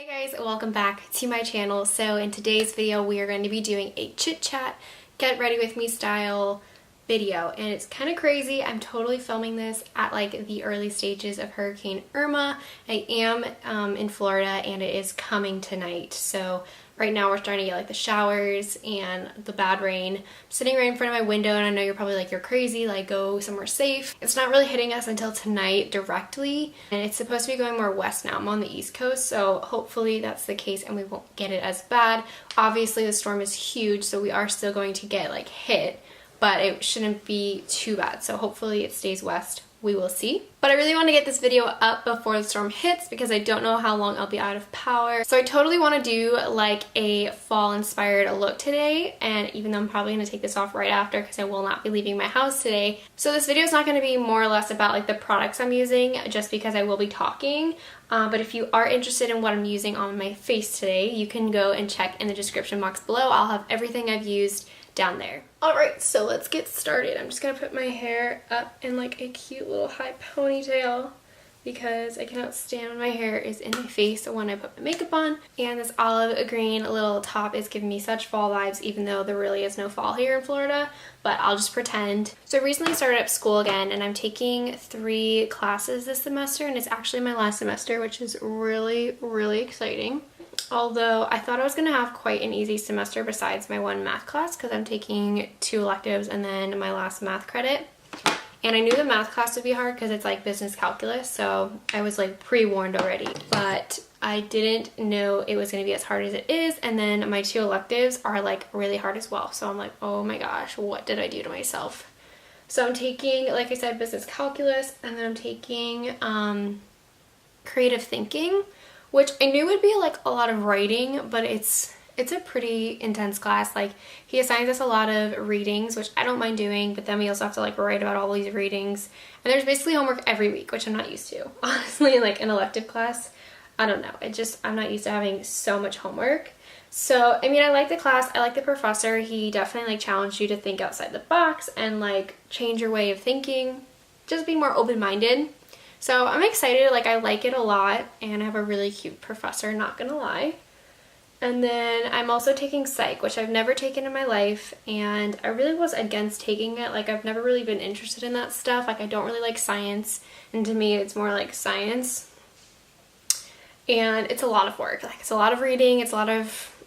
Hey guys, welcome back to my channel. So in today's video we are going to be doing a chit chat, get ready with me style video, and it's kind of crazy. I'm totally filming this at like the early stages of Hurricane Irma. I am in Florida and it is coming tonight. So right now we're starting to get like the showers and the bad rain. I'm sitting right in front of my window and I know you're probably like, you're crazy, like go somewhere safe. It's not really hitting us until tonight directly, and it's supposed to be going more west now. I'm on the East Coast, so hopefully that's the case and we won't get it as bad. Obviously the storm is huge, so we are still going to get like hit, but it shouldn't be too bad. So hopefully it stays west. We will see. But I really want to get this video up before the storm hits because I don't know how long I'll be out of power. So I totally want to do like a fall inspired look today, and even though I'm probably going to take this off right after because I will not be leaving my house today. So this video is not going to be more or less about like the products I'm using, just because I will be talking. But if you are interested in what I'm using on my face today, you can go and check in the description box below. I'll have everything I've used down there. Alright, so let's get started. I'm just gonna put my hair up in like a cute little high ponytail because I cannot stand when my hair is in my face when I put my makeup on. And this olive green little top is giving me such fall vibes, even though there really is no fall here in Florida, but I'll just pretend. So I recently started up school again and I'm taking 3 classes this semester, and it's actually my last semester, which is really, really exciting. Although I thought I was going to have quite an easy semester besides my one math class, because I'm taking 2 electives and then my last math credit. And I knew the math class would be hard because it's like business calculus, so I was like pre-warned already. But I didn't know it was going to be as hard as it is, and then my 2 electives are like really hard as well. So I'm like, oh my gosh, what did I do to myself? So I'm taking, like I said, business calculus, and then I'm taking creative thinking, which I knew would be like a lot of writing, but it's a pretty intense class. Like, he assigns us a lot of readings, which I don't mind doing, but then we also have to like write about all these readings. And there's basically homework every week, which I'm not used to. Honestly, like an elective class, I don't know. I'm not used to having so much homework. So, I mean, I like the class. I like the professor. He definitely like challenged you to think outside the box and like change your way of thinking. Just be more open-minded. So I'm excited, like I like it a lot, and I have a really cute professor, not gonna lie. And then I'm also taking psych, which I've never taken in my life, and I really was against taking it. Like, I've never really been interested in that stuff. Like, I don't really like science, and to me it's more like science. And it's a lot of work. Like, it's a lot of reading, it's a lot of,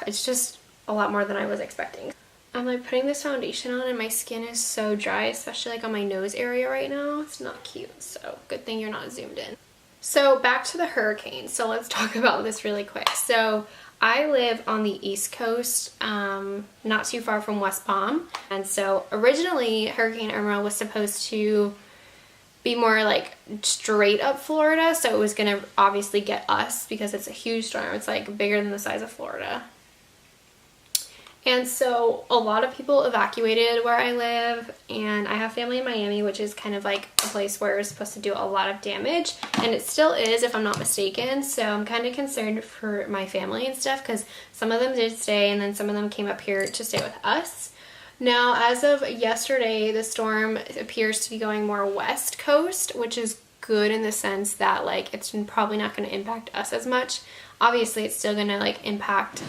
it's just a lot more than I was expecting. I'm like putting this foundation on and my skin is so dry, especially like on my nose area right now. It's not cute, so good thing you're not zoomed in. So back to the hurricane. So let's talk about this really quick. So I live on the East Coast, not too far from West Palm. And so originally Hurricane Irma was supposed to be more like straight up Florida. So it was gonna obviously get us because it's a huge storm. It's like bigger than the size of Florida. And so a lot of people evacuated where I live, and I have family in Miami, which is kind of like a place where it's supposed to do a lot of damage, and it still is if I'm not mistaken. So I'm kind of concerned for my family and stuff because some of them did stay and then some of them came up here to stay with us. Now, as of yesterday, the storm appears to be going more west coast, which is good in the sense that like it's probably not going to impact us as much. Obviously, it's still going to like impact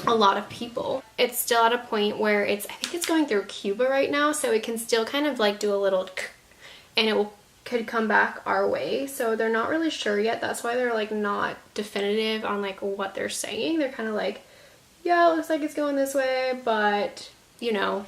a lot of people. It's still at a point where I think it's going through Cuba right now, so it can still kind of like do a little and it could come back our way. So they're not really sure yet. That's why they're like not definitive on like what they're saying. They're kind of like, yeah, it looks like it's going this way, but you know,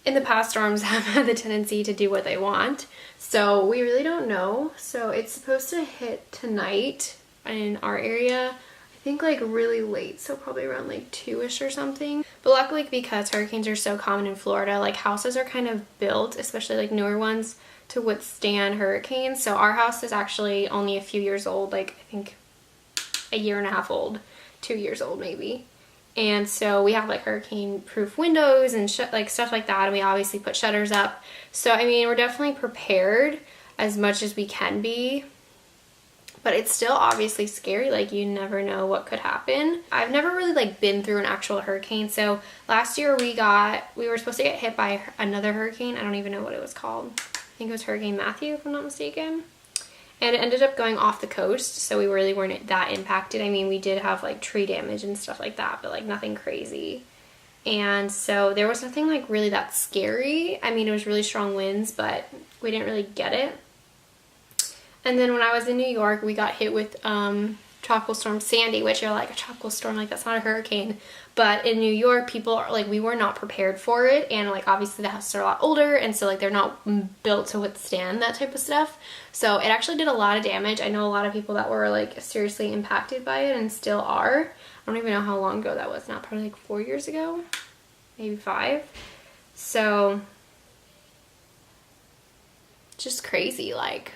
in the past, storms have had the tendency to do what they want. So we really don't know. So it's supposed to hit tonight in our area. I think like really late, so probably around like 2-ish or something. But luckily, because hurricanes are so common in Florida, like houses are kind of built, especially like newer ones, to withstand hurricanes. So our house is actually only a few years old, like I think a year and a half old, 2 years old maybe. And so we have like hurricane proof windows and like stuff like that, and we obviously put shutters up. So I mean, we're definitely prepared as much as we can be. But it's still obviously scary, like you never know what could happen. I've never really like been through an actual hurricane. So last year we were supposed to get hit by another hurricane. I don't even know what it was called. I think it was Hurricane Matthew, if I'm not mistaken. And it ended up going off the coast, so we really weren't that impacted. I mean, we did have like tree damage and stuff like that, but like nothing crazy. And so there was nothing like really that scary. I mean, it was really strong winds, but we didn't really get it. And then when I was in New York, we got hit with Tropical Storm Sandy, which you're like, a tropical storm, like that's not a hurricane. But in New York, people are like, we were not prepared for it. And like, obviously the houses are a lot older, and so like they're not built to withstand that type of stuff. So it actually did a lot of damage. I know a lot of people that were like seriously impacted by it and still are. I don't even know how long ago that was now, probably like 4 years ago, maybe 5. So just crazy. Like,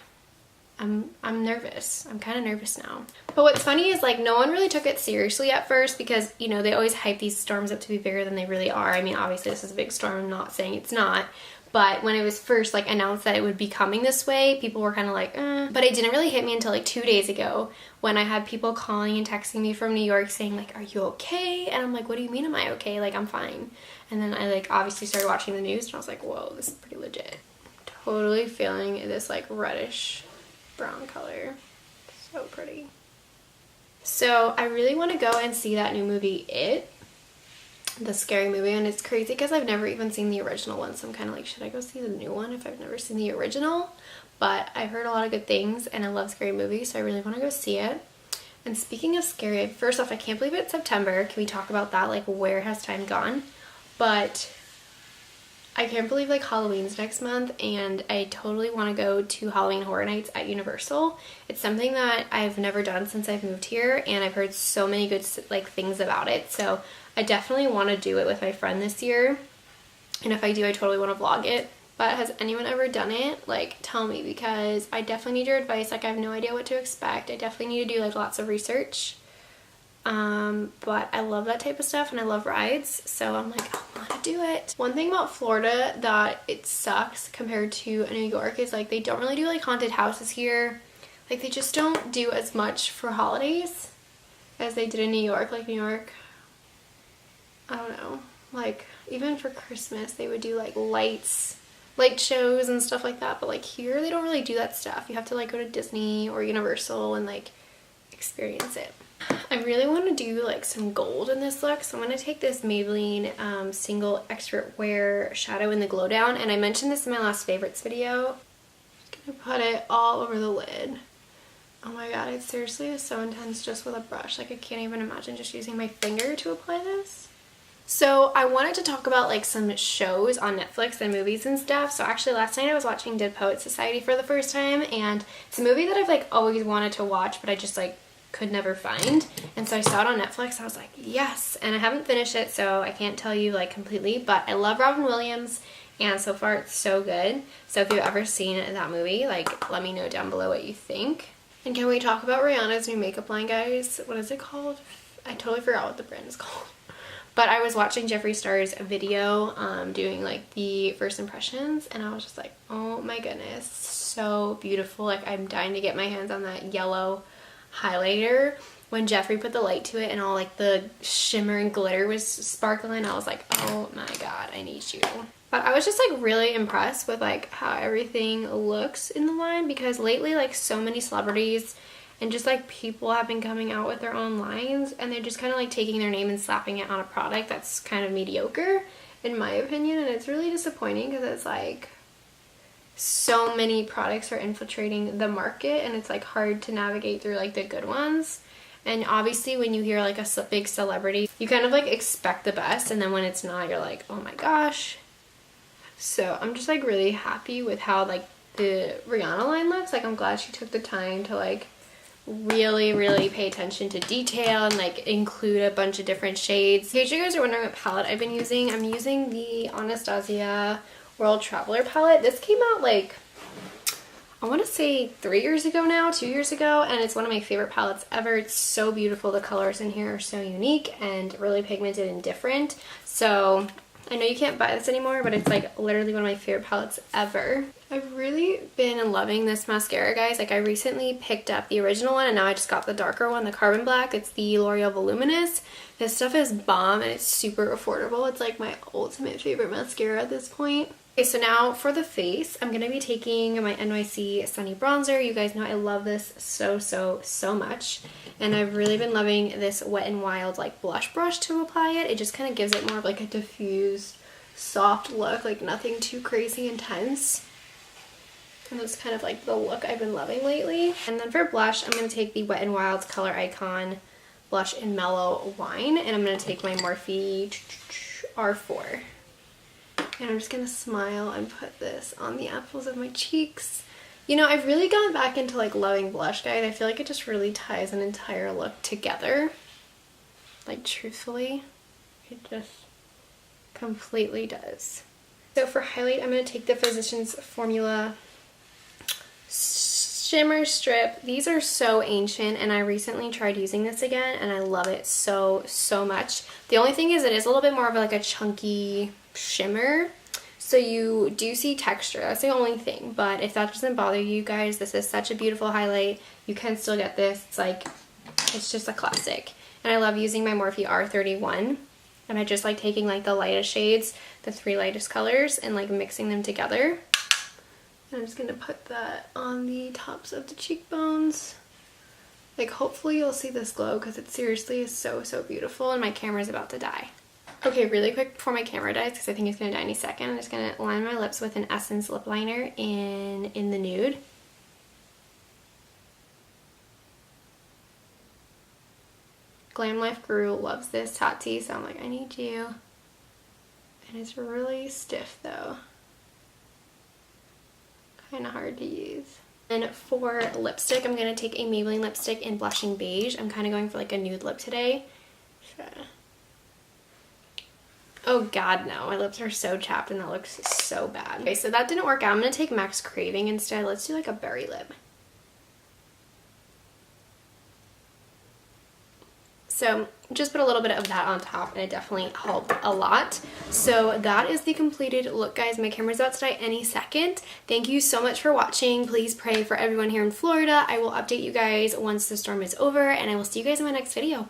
I'm nervous. I'm kind of nervous now. But what's funny is like no one really took it seriously at first, because you know they always hype these storms up to be bigger than they really are. I mean, obviously this is a big storm, I'm not saying it's not, but when it was first like announced that it would be coming this way, people were kind of like But it didn't really hit me until like 2 days ago, when I had people calling and texting me from New York saying like, are you okay? And I'm like, what do you mean am I okay? Like, I'm fine. And then I like obviously started watching the news and I was like, whoa, this is pretty legit. Totally feeling this like reddish brown color. So pretty. So I really want to go and see that new movie, It, the scary movie. And it's crazy because I've never even seen the original one, so I'm kind of like, should I go see the new one if I've never seen the original? But I've heard a lot of good things and I love scary movies, so I really want to go see it. And speaking of scary, first off, I can't believe it's September. Can we talk about that? Like, where has time gone? But I can't believe like Halloween's next month, and I totally want to go to Halloween Horror Nights at Universal. It's something that I've never done since I've moved here, and I've heard so many good like things about it. So I definitely want to do it with my friend this year. And if I do, I totally want to vlog it. But has anyone ever done it? Like, tell me, because I definitely need your advice. Like, I have no idea what to expect. I definitely need to do like lots of research. But I love that type of stuff and I love rides, so I'm like, I want to do it. One thing about Florida that it sucks compared to New York is like they don't really do like haunted houses here. Like they just don't do as much for holidays as they did in New York. Like New York, I don't know, like even for Christmas they would do like light shows and stuff like that, but like here they don't really do that stuff. You have to like go to Disney or Universal and like experience it. I really want to do like some gold in this look, so I'm going to take this Maybelline Single Expert Wear Shadow in the Glow Down, and I mentioned this in my last favorites video. I'm just going to put it all over the lid. Oh my god, it seriously is so intense just with a brush. Like I can't even imagine just using my finger to apply this. So I wanted to talk about like some shows on Netflix and movies and stuff. So actually last night I was watching Dead Poets Society for the first time, and it's a movie that I've like always wanted to watch, but I just like could never find, and so I saw it on Netflix and I was like, yes. And I haven't finished it, so I can't tell you like completely, but I love Robin Williams and so far it's so good. So if you've ever seen that movie, like let me know down below what you think. And can we talk about Rihanna's new makeup line, guys? What is it called? I totally forgot what the brand is called. But I was watching Jeffree Star's video doing like the first impressions, and I was just like, oh my goodness, so beautiful. Like I'm dying to get my hands on that yellow highlighter. When Jeffree put the light to it and all like the shimmer and glitter was sparkling, I was like, oh my god, I need you. But I was just like really impressed with like how everything looks in the line, because lately like so many celebrities and just like people have been coming out with their own lines, and they're just kind of like taking their name and slapping it on a product that's kind of mediocre in my opinion. And it's really disappointing because it's like so many products are infiltrating the market, and it's like hard to navigate through like the good ones. And obviously when you hear like a big celebrity, you kind of like expect the best, and then when it's not, you're like, oh my gosh. So I'm just like really happy with how like the Rihanna line looks. Like I'm glad she took the time to like really pay attention to detail and like include a bunch of different shades. In case you guys are wondering what palette I've been using, I'm using the Anastasia World Traveler palette. This came out like, I want to say 3 years ago now, 2 years ago, and it's one of my favorite palettes ever. It's so beautiful. The colors in here are so unique and really pigmented and different. So I know you can't buy this anymore, but it's like literally one of my favorite palettes ever. I've really been loving this mascara, guys. Like I recently picked up the original one, and now I just got the darker one, the Carbon Black. It's the L'Oreal Voluminous. This stuff is bomb and it's super affordable. It's like my ultimate favorite mascara at this point. Okay, so now for the face, I'm going to be taking my NYC Sunny Bronzer. You guys know I love this so much. And I've really been loving this Wet n Wild like blush brush to apply it. It just kind of gives it more of like a diffused, soft look, like nothing too crazy intense. And that's kind of like the look I've been loving lately. And then for blush, I'm going to take the Wet n Wild Color Icon blush in Mellow Wine. And I'm going to take my Morphe R4. And I'm just going to smile and put this on the apples of my cheeks. You know, I've really gone back into like loving blush, guys. I feel like it just really ties an entire look together. Like truthfully, it just completely does. So for highlight, I'm going to take the Physicians Formula Shimmer Strip. These are so ancient and I recently tried using this again and I love it so much. The only thing is it is a little bit more of like a chunky shimmer, so you do see texture. That's the only thing, but if that doesn't bother you guys, this is such a beautiful highlight. You can still get this. It's like, it's just a classic. And I love using my Morphe R31, and I just like taking like the lightest shades, the 3 lightest colors, and like mixing them together. And I'm just gonna put that on the tops of the cheekbones. Like hopefully you'll see this glow because it seriously is so beautiful, and my camera's about to die. Okay, really quick before my camera dies, because I think it's going to die any second, I'm just going to line my lips with an Essence lip liner in the Nude. Glam Life Guru loves this Tati, so I'm like, I need you. And it's really stiff though. Kind of hard to use. And for lipstick, I'm going to take a Maybelline lipstick in Blushing Beige. I'm kind of going for like a nude lip today. So. Oh god, no. My lips are so chapped and that looks so bad. Okay, so that didn't work out. I'm going to take MAC's Craving instead. Let's do like a berry lip. So just put a little bit of that on top and it definitely helped a lot. So that is the completed look, guys. My camera's about to die any second. Thank you so much for watching. Please pray for everyone here in Florida. I will update you guys once the storm is over and I will see you guys in my next video.